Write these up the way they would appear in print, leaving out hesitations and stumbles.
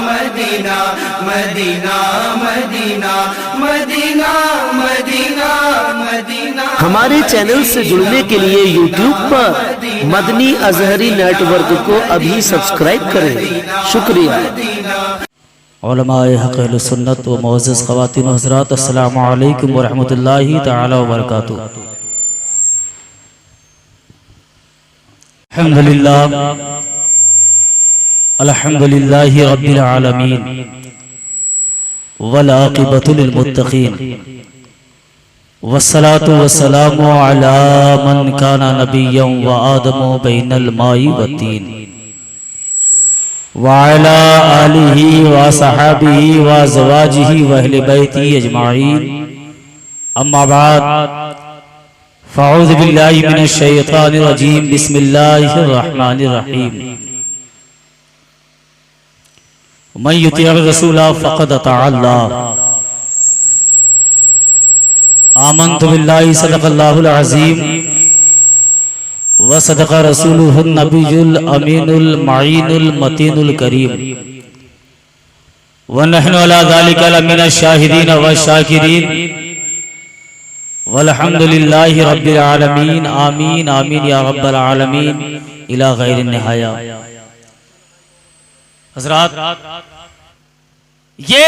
Medina Medina Medina Medina Medina Medina. हमारे channel से जुड़ने के लिए YouTube पर मदनी अजहरी नेटवर्क को अभी सब्सक्राइब करें। शुक्रिया। उलमाए हक़ अहले सुन्नत व मुअज़्ज़ज़ ख़वातीन व हज़रात, अस्सलामु अलैकुम व रहमतुल्लाहि तआला व बरकातुहू। अल्हम्दुलिल्लाहि रब्बिल आलमीन वल आक़िबतु लिल मुत्तक़ीन वस्सलातु वस्सलामु अला मन काना नबिय्यन व आदमु बैनल माई वत्तीन व अला आलिहि व सहाबिहि व अज़वाजिहि व अहले बैतिहि अजमाईन। अम्मा बाद फ़अऊज़ु बिल्लाहि मिनश शैतानिर रजीम। बिस्मिल्लाहिर रहमानिर रहीम। मन युतिअर रसूला फ़क़द अता अल्लाह। आमन्तु बिल्लाहि सदक़ल्लाहुल अज़ीम व सदक़ रसूलुहुन नबियुल अमीनुल मईनुल मतीनुल करीम व नहनु अला ज़ालिका लमिनश शाहिदीन व शाकिरीन वल्हम्दुलिल्लाहि रब्बिल आलमीन। आमीन आमीन या रब्बल आलमीन इला गैरिन निहाया। हज़रात, ये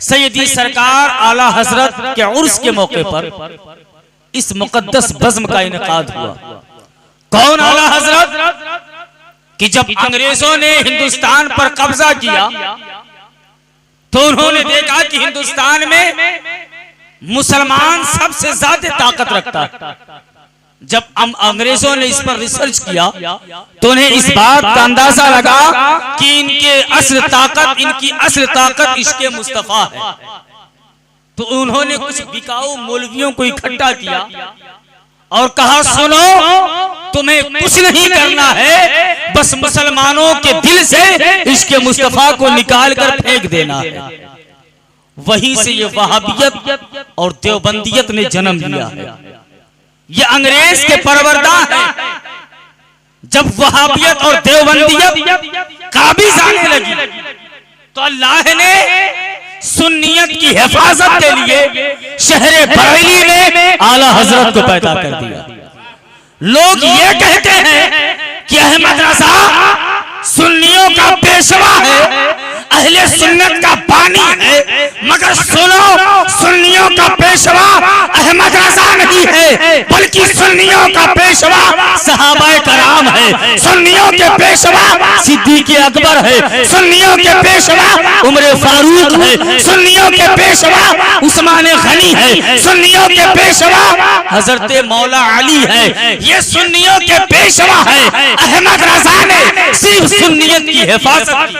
सैयदी सरकार आला हजरत के उर्स के मौके पर इस मुकद्दस बज़्म का इनेकाद हुआ। कौन आला हजरत? कि जब अंग्रेजों ने हिंदुस्तान पर कब्जा किया तो उन्होंने देखा कि हिंदुस्तान में मुसलमान सबसे ज्यादा ताकत रखता है। जब अंग्रेजों ने इस पर रिसर्च किया तो उन्हें इस बात का अंदाजा लगा कि इनकी असल ताकत इश्क़े मुस्तफा है। तो उन्होंने कुछ बिकाऊ मौलवियों को इकट्ठा किया और कहा, सुनो, तुम्हें कुछ नहीं करना है, बस मुसलमानों के दिल से इश्क़े मुस्तफा को निकाल कर फेंक देना है। वहीं से ये वहाबियत और देवबंदियत ने जन्म लिया है। ये अंग्रेज के परवरदा है। जब वहाबियत और देवबंदियत काबिज आने लगी तो अल्लाह ने सुन्नियत की हिफाजत के लिए शहर बरेली में आला हजरत को पैदा कर दिया। लोग ये कहते हैं कि अहमद रजा सुन्नियों का पेशवा है, अहले सुन्नत का बानी है, मगर सुनो, सुन्नियों का पेशवा अहमद रजा नहीं है, बल्कि सुन्नियों का पेशवा सहाबाए कराम है। सुन्नियों के पेशवा सिद्दीक़ अकबर है, सुन्नियों के पेशवा उमर फारूक है, सुन्नियों के पेशवा उस्मान गनी है, सुन्नियों के पेशवा हजरत मौला अली है। ये सुन्नियों के पेशवा है। अहमद रजा ने सिर्फ सुन्नियत की हिफाजत की,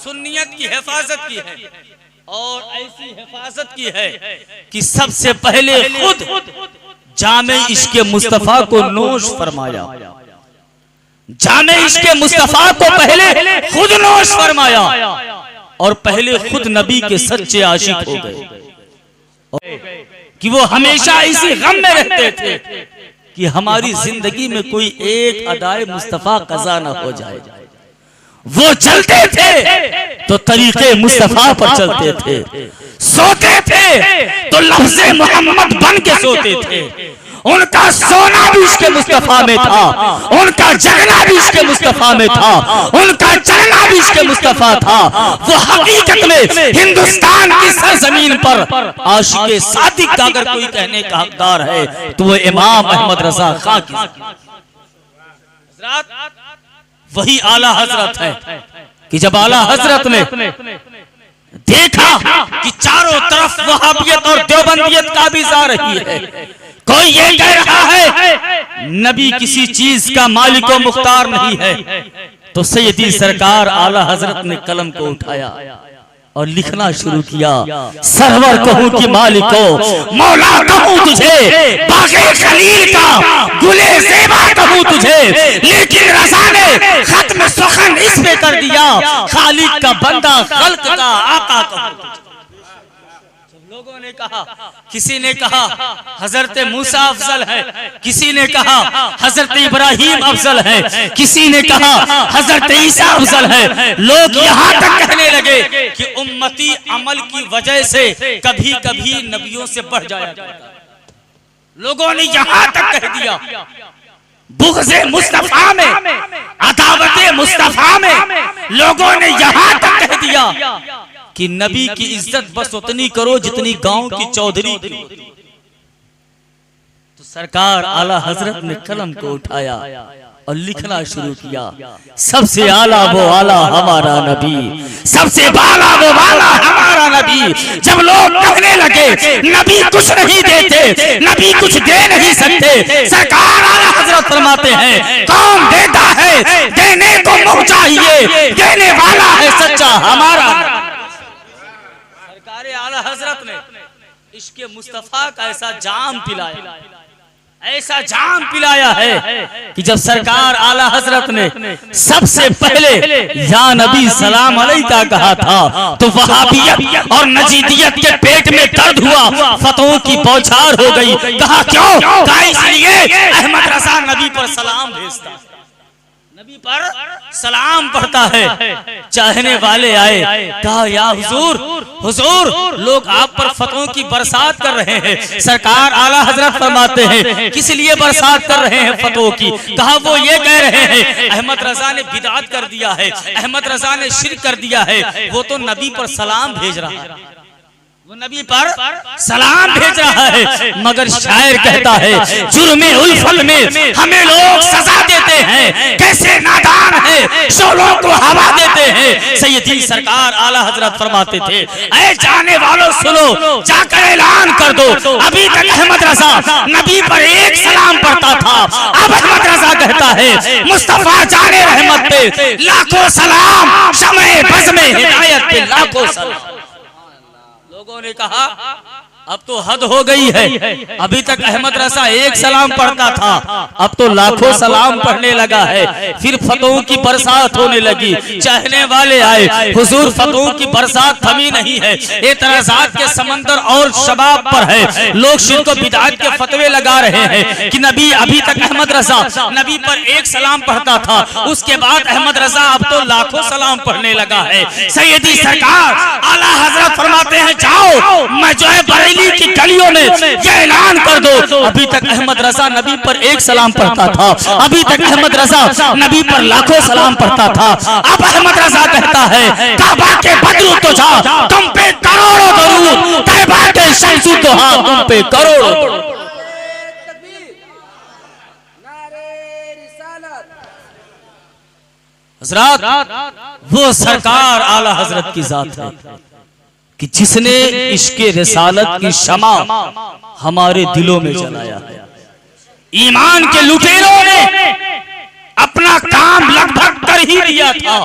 सुन्नियत की हिफाजत की है, और ऐसी हिफाजत की है कि सबसे पहले खुद जामे इश्क़े मुस्तफा को नोश फरमाया। जामे इश्क़े मुस्तफा को पहले खुद नोश फरमाया और पहले खुद नबी के सच्चे आशिक हो गए कि वो हमेशा इसी गम में रहते थे कि हमारी जिंदगी में कोई एक अदाए मुस्तफा कज़ा न हो जाए। वो चलते थे तो तरीके मुस्तफा पर चलते थे, सोते थे तो लफ्ज़े मोहम्मद बन के सोते थे। उनका सोना भी इश्क़े मुस्तफा में था, उनका जगना भी इश्क़े मुस्तफा में था, उनका चलना भी इश्क़े मुस्तफा था। वो हकीकत में हिंदुस्तान की सरजमीन पर आशिक़े सादिक का अगर कोई कहने का हकदार है तो वो इमाम अहमद रजा खां की वही आला हजरत है। कि जब आला हजरत ने देखा कि चारों तरफ वहाबियत और देवबंदियत काबिज आ रही है, कोई ये कह रहा है नबी किसी चीज का मालिक व मुख्तार नहीं है, तो सैयदी सरकार आला हजरत ने कलम को उठाया और लिखना शुरू किया। सरवर कहूं कि मालिको, मौला कहूं तुझे, बाग़े खलील का गुले ज़ेबा कहूं तुझे, लेकिन रज़ा ने खत्म सुखन इसमें कर दिया, खालिक का बंदा खल्क का आका कहूं तुझे। लोगों ने कहा, किसी ने कहा हजरत मूसा अफजल है, किसी ने कहा हजरत इब्राहिम अफजल है, किसी ने कहा हजरत ईसा अफजल है। लोग यहाँ तक कहने लगे कि उम्मती अमल की वजह से कभी कभी नबियों से बढ़ जाया करता है। लोगों ने यहाँ तक कह दिया, बुग़्ज़े मुस्तफा में, अदावते मुस्तफा में लोगों ने यहाँ तक कह दिया कि नबी की इज्जत बस उतनी करो जितनी गांव की चौधरी की। तो सरकार आला हजरत ने कलम को उठाया और लिखना शुरू किया, सबसे आला वो आला हमारा नबी, सबसे बाला वो बाला हमारा नबी। जब लोग कहने लगे नबी कुछ नहीं देते, नबी कुछ दे नहीं सकते, सरकार आला हजरत फरमाते हैं कौन देता है, देने को मुंह चाहिए, देने वाला है सच्चा हमारा। सरकार आला हजरत ने इश्क़े मुस्तफा का ऐसा जाम पिलाया, ऐसा जाम पिलाया है कि जब सरकार आला हजरत ने सबसे पहले या नबी सलाम अलैका कहा था तो वहाबियत और नजीदियत के पेट में दर्द हुआ, फतों की बौछार हो गई। कहा क्यों? कहा इसलिए अहमद रजा नबी पर सलाम भेजता, नबी पर सलाम पढ़ता है। चाहने वाले आए, कहा या हुजूर, हुजूर लोग आप पर फतों की बरसात कर रहे हैं। सरकार आला हजरत फरमाते हैं किस लिए बरसात कर रहे हैं फतों की? कहा वो ये कह रहे हैं अहमद रजा ने बिदअत कर दिया है, अहमद रजा ने शिर्क कर दिया है, वो तो नबी पर सलाम भेज रहा है, वो नबी पर सलाम भेज रहा है। मगर शायर कहता है जुर्मे उल्फल में हमें लोग सजा देते हैं, कैसे नादान है शोलों को हवा देते हैं। सैयदी सरकार आला हजरत फरमाते थे ऐ जाने वालों सुनो, जाकर ऐलान कर दो, अभी तक अहमद रजा नबी पर एक सलाम पढ़ता था, अब अहमद रजा कहता है मुस्तफा जाने रहमत पे लाखों सलाम, शमे बज़ में हिदायत पे लाखों सलाम। लोगों ने कहा अब तो हद हो गई है, अभी तक अहमद रजा एक सलाम पढ़ता था, अब तो लाखों सलाम पढ़ने लगा है। फिर फतों की बरसात होने लगी, चाहने वाले आए, हुजूर फतों की बरसात थमी नहीं है, एतराज़ात के समंदर और शबाब पर है। लोग शिर्क और बिदअत के फतवे लगा रहे हैं कि नबी अभी तक अहमद रजा नबी पर एक सलाम पढ़ता था, उसके बाद अहमद रजा अब तो लाखों सलाम पढ़ने लगा है। सैयदी सरकार आला हजरत फरमाते हैं जाओ, मैं जो है की गलियों में ये ऐलान कर दो, अभी तक अहमद रजा नबी पर एक सलाम पढ़ता था, अभी तक अहमद रजा नबी पर लाखों सलाम पढ़ता था। अब अहमद रजा कहता है काबा के बदरू तो जा, तुम पे करोड़ों दरूद, तैबा के शमसू तो हाँ तुम पे करोड़ों। हजरत वो सरकार आला हजरत की जात है कि जिसने इश्क़े रिसालत की शमा हमारे दिलों में जलाया है। ईमान के लुटेरों ने अपना काम लगभग कर ही दिया था,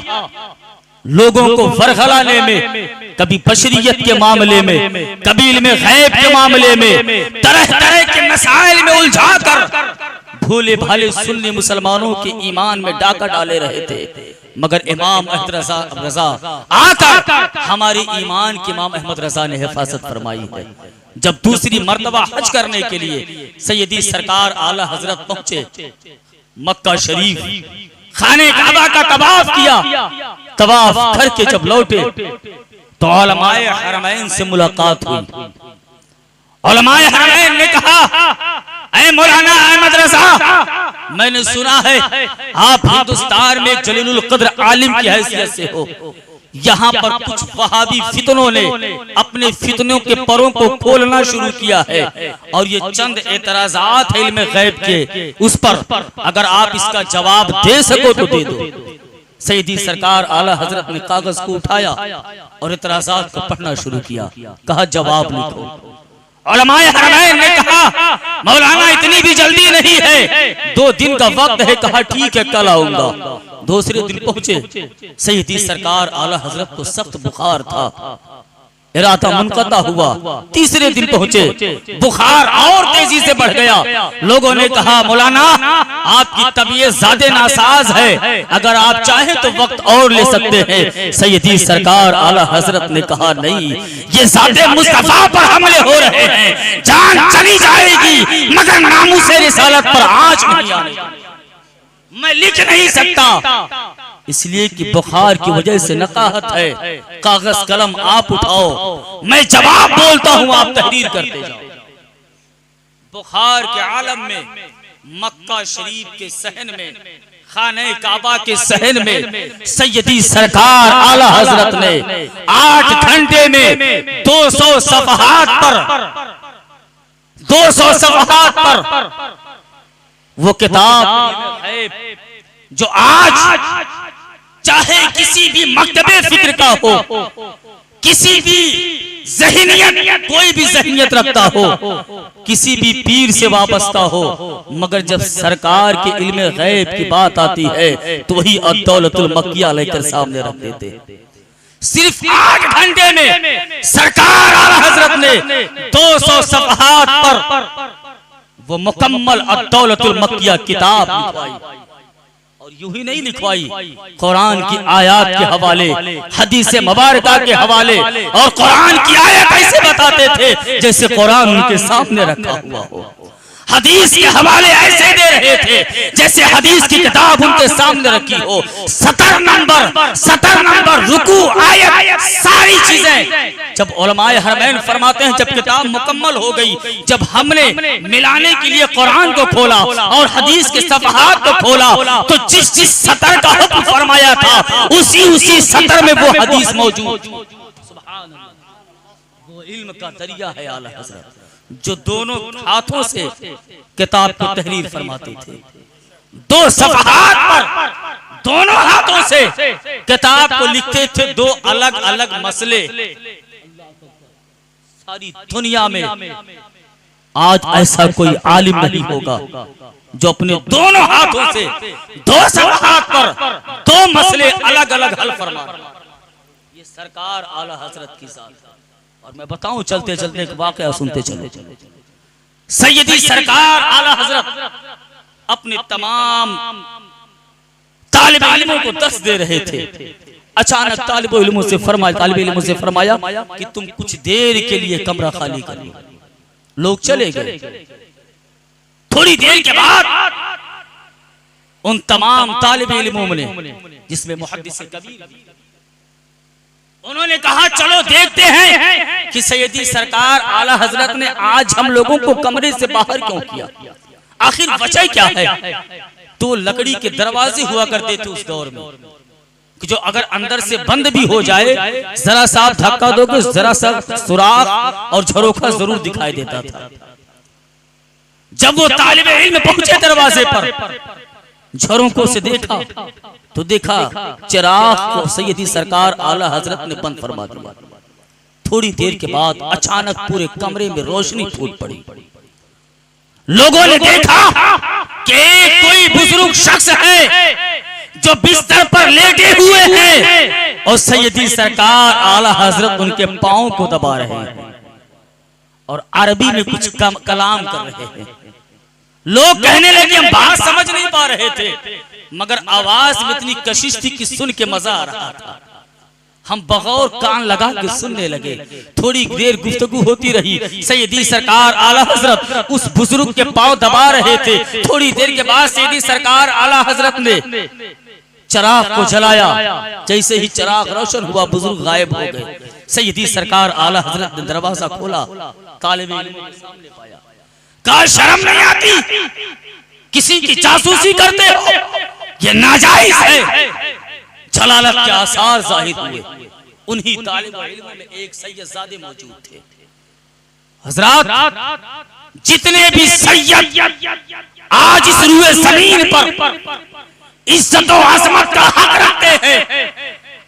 लोगों को वरगलाने में, कभी बशरियत के मामले में, कभी इल्म गैब के मामले में, तरह तरह के मसाइल में उलझा कर भोले भाले सुन्नी मुसलमानों के ईमान में डाका डाले रहे थे। मगर इमाम अहमद रजा आकर हमारे ईमान के इमाम अहमद रजा ने हिफाजत फरमाई है। जब दूसरी मर्तबा हज करने के लिए सैयदी सरकार आला हजरत पहुंचे मक्का शरीफ, खाने काबा का तवाफ किया, तवाफ करके जब लौटे तो उलमाए हरमैन से मुलाकात हुई। उलमाए हरमैन ने कहा ऐ मौलाना अहमद रजा, मैंने सुना है आप हिंदुस्तान में जलीलुल कद्र आलिम की हैसियत से हो, यहाँ पर कुछ वहाबी फितनों ने अपने फितनों के परों को खोलना शुरू किया है और ये चंद एतराज़ात है इल्म गैब के, उस पर अगर आप इसका जवाब दे सको तो दे दो। सैयदी सरकार आला हजरत ने कागज को उठाया और एतराज़ात को पढ़ना शुरू किया, कहा जवाब लिखो। उलमाए हरमैन ने कहा मौलाना इतनी भी जल्दी नहीं है, 2 दिन का वक्त है। कहा ठीक है कल आऊंगा। दूसरे दिन पहुंचे, सैयदी सरकार आला हजरत को सख्त बुखार था, इरादा मुनक़ता हुआ। तीसरे दिन पहुंचे, बुखार और तेजी से बढ़ गया। लोगों ने कहा मौलाना आपकी तबीयत ज्यादा नासाज है, अगर आप चाहें तो वक्त और ले सकते हैं। सैयदी सरकार आला हजरत ने कहा नहीं, ये ज़ाते मुस्तफा पर हमले हो रहे हैं, जान चली जाएगी मगर नामूसे रिसालत पर आँच नहीं आने, मैं लिख नहीं सकता, इसलिए कि बुखार की वजह से नकाहत है। कागज कलम आप उठाओ, मैं जवाब बोलता हूं, आप तहरीर करते जाओ। बुखार के आलम में मक्का शरीफ के सहन में, खाने काबा के सहन में सैयदी सरकार आला हजरत ने 8 घंटे में 200 सफ़हात पर वो किताब जो आज चाहे किसी भी मकतबे फिक्र का हो, किसी भी ज़हनियत, कोई भी ज़हनियत रखता हो, किसी भी पीर से वाबस्ता हो, मगर जब सरकार के इल्म गैब की बात आती है तो वही अद-दौलतुल मक्किया लेकर सामने रख देते। सिर्फ 8 घंटे में सरकार आला हजरत ने 200 सफ़हात पर वो मुकम्मल अद-दौलतुल मक्किया किताब लिखवाई। और यूं ही नहीं लिखवाई, कुरान की आयत के हवाले, हदीस मुबारका के हवाले, और कुरान की आयत ऐसे बताते थे जैसे कुरान उनके सामने रखा हुआ हो। हदीस के हवाले ऐसे दे रहे थे जैसे हदीस की किताब उनके सामने रखी हो। 70 नंबर रुकू, आयत, सारी चीजें। जब उलमाए हरमैन फरमाते हैं जब किताब मुकम्मल हो गई, जब हमने मिलाने के लिए कुरान को खोला और हदीस के सफ़हात को खोला, तो जिस सतर का हुक्म फरमाया था उसी सतर में वो हदीस मौजूद। सुभान अल्लाह, वो इल्म का दरिया है आला हजरत, जो दोनों हाथों से किताब को तहरीर फरमाते थे। 2 सफ़हात पर दोनों हाथों से किताब को लिखते थे। 2 अलग अलग मसले। सारी दुनिया में आज ऐसा कोई आलिम नहीं होगा जो अपने दोनों हाथों से 2 सफ़हात पर 2 मसले अलग अलग हल फरमा। ये सरकार आला हजरत की जात है। और मैं बताऊं चलते चलते एक वाकया सुनते चले। सैयदी सरकार आला हजरत अपने तमाम तालिब इल्मों को दर्स दे रहे थे। अचानक तालिब इल्मों से फरमाया कि तुम कुछ देर के लिए कमरा खाली कर लो। लोग चले गए। थोड़ी देर के बाद उन तमाम तालिब इल्मों ने, जिसमें मुहद्दिस कबीर, उन्होंने कहा चलो देखते हैं कि सैयदी सरकार आला हजरत ने आज हम लोगों को कमरे से बाहर क्यों किया, आखिर वजह क्या है। तो लकड़ी के दरवाजे हुआ करते थे उस दौर में कि जो अगर अंदर से बंद भी हो जाए, जरा सा धक्का दोगे जरा सा सुराख और झरोखा जरूर दिखाई देता था। जब वो तालिबे इल्म पहुंचे दरवाजे पर, झरोखों से देखा तो देखा चिराग को सैयदी सरकार आला हजरत ने बंद फरमा दिया। थोड़ी देर के बाद अचानक पूरे कमरे में रोशनी फूट पड़ी। लोगों ने देखा कि कोई बुजुर्ग शख्स है जो बिस्तर पर लेटे हुए हैं और सैयदी सरकार आला हजरत उनके पांव को दबा रहे हैं और अरबी में कुछ कलाम कर रहे हैं। लोग कहने लगे हम बात समझ नहीं पा रहे थे, मगर आवाज में इतनी कशिश थी कि सुन के मजा आ रहा था। हम बगौर कान लगा के सुनने लगे। थोड़ी देर गुफ्तगू होती रही। सैयदी सरकार आला हजरत उस बुजुर्ग के पांव दबा रहे थे। थोड़ी देर के बाद सैयदी सरकार आला हजरत ने चिराग को जलाया। जैसे ही चिराग रोशन हुआ, बुजुर्ग गायब हो गए। सैयदी सरकार आला हजरत ने दरवाजा खोला, तालिब इल्म के सामने पाया। कहा शर्म नहीं आती, किसी की जासूसी करते हो, ये नाजायज है। जलालत के आसार जाहिर हुए। उन्हीं तालिब इल्म में एक सैयदजादे मौजूद थे। हजरात, जितने भी सैयद आज इस रूए जमीन पर इज्जत और अजमत का हक रखते हैं,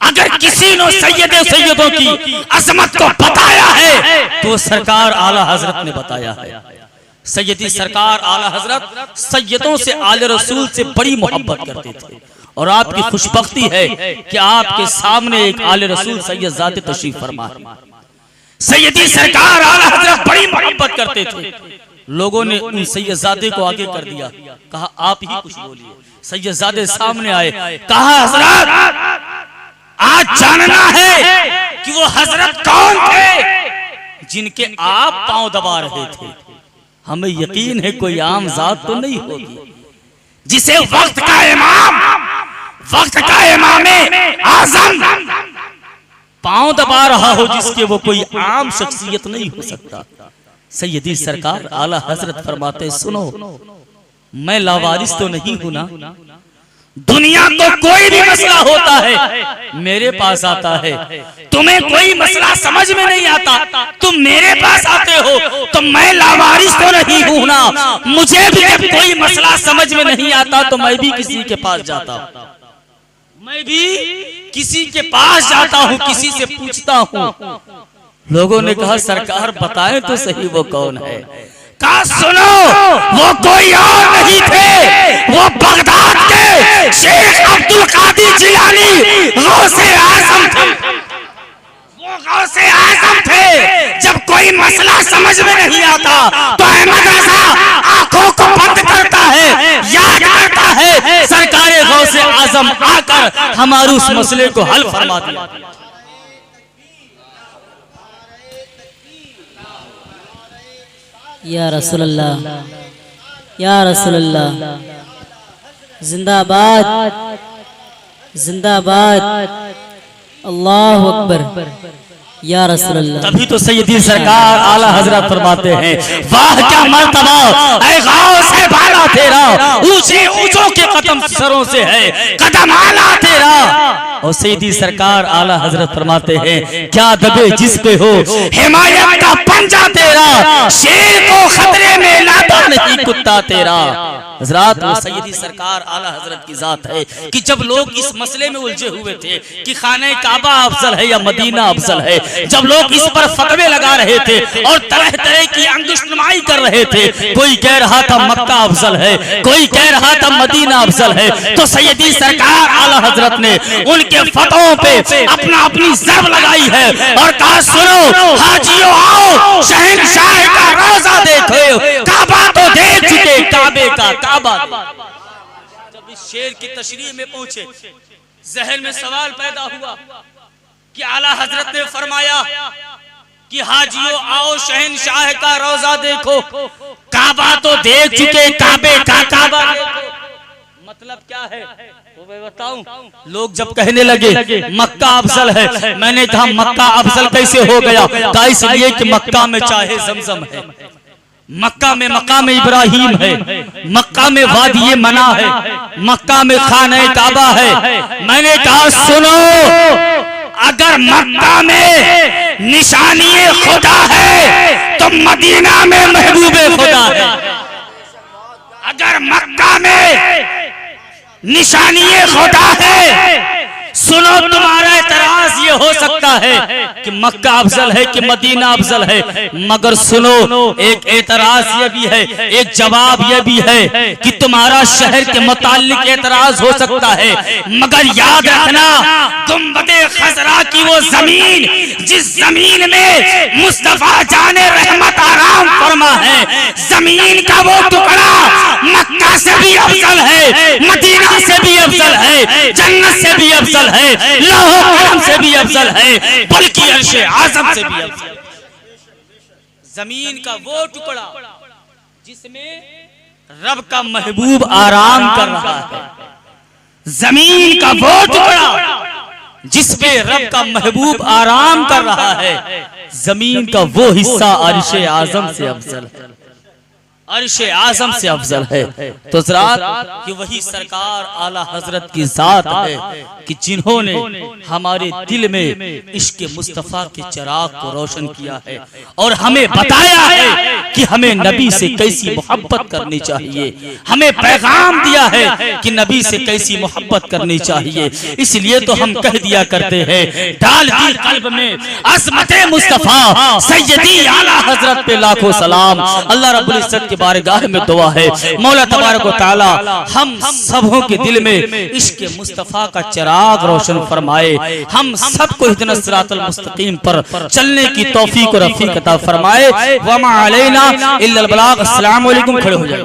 अगर किसी ने सैयदों की अजमत को बताया है तो सरकार आला हजरत ने बताया है। सैयदी सरकार आला हजरत सैयदों से, आले रसूल से बड़ी मोहब्बत करते थे। और आपकी खुशबख्ती है कि आपके सामने एक आले रसूल सैयदजादे तशरीफ फरमा है। सैयदी सरकार आला हजरत बड़ी मोहब्बत करते थे। लोगों ने उन सैयदजादे को आगे कर दिया, कहा आप ही कुछ बोलिए। सैयदजादे सामने आए, कहा हजरत आज जानना है कि वो हजरत कौन थे जिनके आप पांव दबा रहे थे। हमें यकीन है कोई आम जात तो नहीं होगी जिसे वक्त का इमाम आजम पांव दबा रहा हो, जिसके वो कोई आम शख्सियत नहीं हो सकता। सैयदी सरकार आला हजरत फरमाते, सुनो मैं लावारिस तो नहीं हूं ना, दुनिया को कोई भी मसला होता है मेरे पास आता है। तुम्हें कोई मसला समझ में नहीं आता, तुम मेरे पास आते हो, तो मैं लावारिस तो नहीं हूं ना। मुझे भी जब कोई मसला समझ में नहीं आता तो मैं भी किसी के पास जाता हूं, मैं भी किसी के पास जाता हूं, किसी से पूछता हूं। लोगों ने कहा सरकार बताएं तो सही वो कौन है। कहा सुनो वो कोई और नहीं थे, वो बगदाद के शेख अब्दुल कादिर जिलानी गौसे आजम थे। वो गौसे आजम थे। जब कोई मसला समझ में नहीं आता तो अहमद रजा आंखों को बंद करता है, याद करता है सरकारे गौसे आजम आकर हमारे उस मसले को हल फरमा दिया। या रसूलल्लाह, या रसूलल्लाह, जिंदाबाद जिंदाबाद, अल्लाहु अकबर, या रसूलल्लाह। तभी तो सैयदी सरकार आला हजरत फरमाते हैं, वाह क्या मर्तबा ऐ गौस है बाला तेरा, ऊंचे ऊंचों के कदम सरों से है कदम आला तेरा। और सैयदी सरकार आला हजरत फरमाते हैं, क्या दबे जिस पे हो हिमायत का पंजा तेरा, शेर को खतरे में लाता नहीं कुत्ता तेरा। हजरत वो सैयदी सरकार आला हजरत की जात है कि जब लोग इस मसले में उलझे हुए थे कि खाने काबा अफजल है या मदीना अफजल है, जब लोग इस पर फतवे लगा रहे थे और तरह तरह की अंगुष्टनुमाई कर रहे थे, कोई कह रहा था मक्का अफजल है, कोई कह रहा था मदीना अफजल है, तो सैयदी सरकार आला हजरत ने उनके फतवों पे अपनी ज़ब लगाई है और कहा सुनो हाजियों आओ शहंशाह का रोजा देखो, काबा तो देख चुके, काबे का काबा। जब इस शेर की तशरीह में पहुंचे जहन में सवाल पैदा हुआ कि आला हजरत ने फरमाया कि हाजियों आओ शहंशाह का रोजा देखो, काबा तो देख चुके, काबे का काबा देखो। मतलब क्या है तो मैं बताऊं। लोग जब कहने लगे मक्का अफजल है, मैंने कहा मक्का अफजल कैसे हो गया? कहा इसलिए कि मक्का में चाहे जमजम है, मक्का में मकाम इब्राहिम है, मक्का में वादी मना है, मक्का में खाने काबा है। मैंने कहा सुनो, अगर मक्का में निशानी खुदा है तो मदीना में महबूबे खुदा है। अगर मक्का में निशानी खुदा है, सुनो तुम्हारा एतराज ये हो सकता है कि मक्का अफजल है कि मदीना अफजल है, मगर सुनो एक एतराज ये भी है, एक जवाब ये भी है कि तुम्हारा शहर के मुताल्लिक एतराज हो सकता है, मगर याद रखना गुंबदे खजरा की वो जमीन जिस जमीन में मुस्तफा जाने रहमत आराम फरमा है, जमीन का वो टुकड़ा मक्का से भी अफजल है, मदीना से भी अफजल है, जन्नत से भी अफजल है, लौह कलम से भी अफजल है, बल्कि अर्शे आजम से भी अफजल। जमीन का वो टुकड़ा जिसमें रब का महबूब आराम कर रहा है, जमीन का वो टुकड़ा जिसपे रब का महबूब आराम कर रहा है, जमीन का वो हिस्सा अर्शे आजम से अफजल है, अर्शे आजम से अफजल है। तो ज़रा कि वही सरकार आला हजरत की जात है कि जिन्होंने हमारे दिल में इश्क मुस्तफ़ा के चिराग को रोशन किया है और हमें बताया है कि हमें नबी से कैसी मोहब्बत करनी चाहिए, हमें पैगाम दिया है कि नबी से कैसी मोहब्बत करनी चाहिए। इसलिए तो हम कह दिया करते हैं, डाल दी कल्ब में अज़मत मुस्तफ़ा सैयदी आला हजरत पे लाखों सलाम। अल्लाह रब्बुल इज्जत की बारगाह में दुआ है, मौला तबारक व तआला हम सबों के दिल में इश्क मुस्तफ़ा का चिराग रोशन फरमाए, हम सबको इहदिना सिरातल मुस्तकीम पर चलने की तौफीक और रफीक अता फरमाए। वमा अलैना इल्लल बलाग। अस्सलामु अलैकुम। खड़े हो जाए।